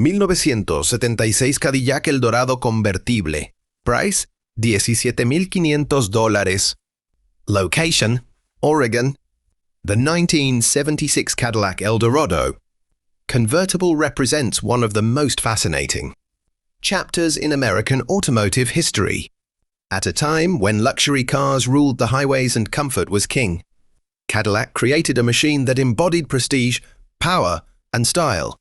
1976 Cadillac Eldorado convertible. Price, $17,500. Location, Oregon. The 1976 Cadillac Eldorado. Convertible represents one of the most fascinating chapters in American automotive history. At a time when luxury cars ruled the highways and comfort was king, Cadillac created a machine that embodied prestige, power, and style.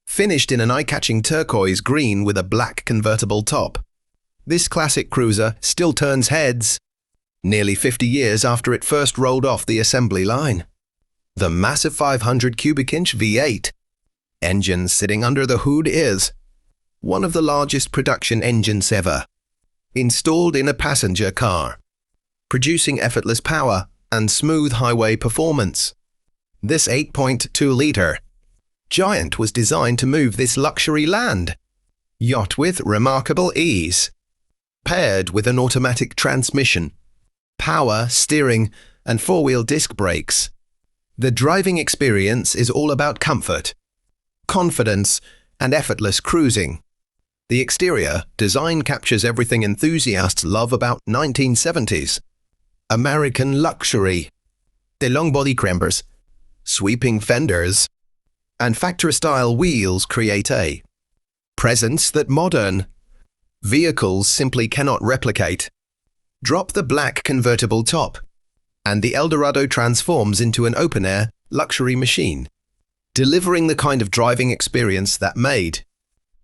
Finished in an eye-catching turquoise green with a black convertible top, this classic cruiser still turns heads, nearly 50 years after it first rolled off the assembly line. The massive 500 cubic inch V8 engine sitting under the hood is one of the largest production engines ever, installed in a passenger car, producing effortless power and smooth highway performance. This 8.2-liter giant was designed to move this luxury land yacht with remarkable ease. Paired with an automatic transmission, power steering, and four-wheel disc brakes, the driving experience is all about comfort, confidence, and effortless cruising. The exterior design captures everything enthusiasts love about 1970s American luxury. The long body crimpers, sweeping fenders, and factory-style wheels create a presence that modern vehicles simply cannot replicate. Drop the black convertible top, and the Eldorado transforms into an open-air luxury machine, delivering the kind of driving experience that made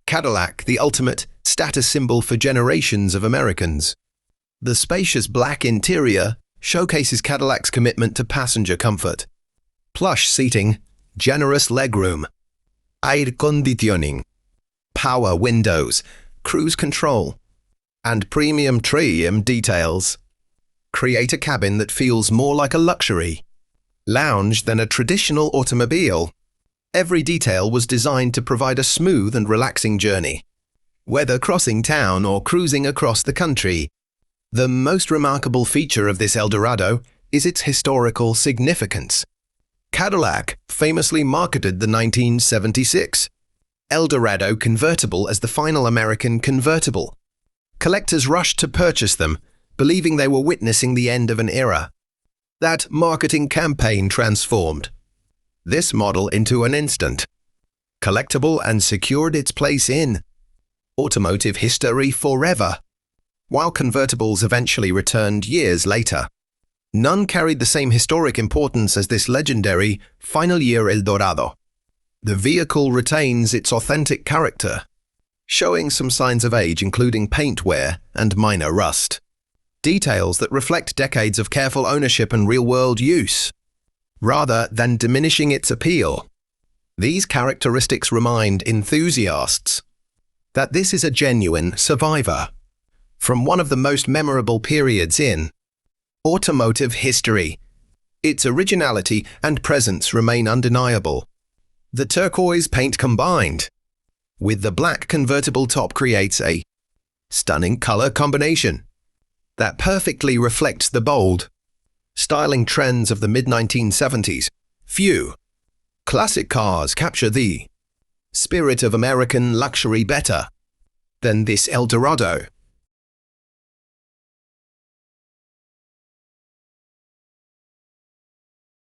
Cadillac the ultimate status symbol for generations of Americans. The spacious black interior showcases Cadillac's commitment to passenger comfort. Plush seating, generous legroom, air conditioning, power windows, cruise control, and premium trim details create a cabin that feels more like a luxury lounge than a traditional automobile. Every detail was designed to provide a smooth and relaxing journey, whether crossing town or cruising across the country. The most remarkable feature of this Eldorado is its historical significance. Cadillac famously marketed the 1976 Eldorado convertible as the final American convertible. Collectors rushed to purchase them, believing they were witnessing the end of an era. That marketing campaign transformed this model into an instant collectible and secured its place in automotive history forever. While convertibles eventually returned years later, none carried the same historic importance as this legendary final year Eldorado. The vehicle retains its authentic character, showing some signs of age including paint wear and minor rust. Details that reflect decades of careful ownership and real-world use, rather than diminishing its appeal. These characteristics remind enthusiasts that this is a genuine survivor from one of the most memorable periods in automotive history. Its originality and presence remain undeniable. The turquoise paint combined with the black convertible top creates a stunning color combination that perfectly reflects the bold, styling trends of the mid-1970s. Few classic cars capture the spirit of American luxury better than this Eldorado.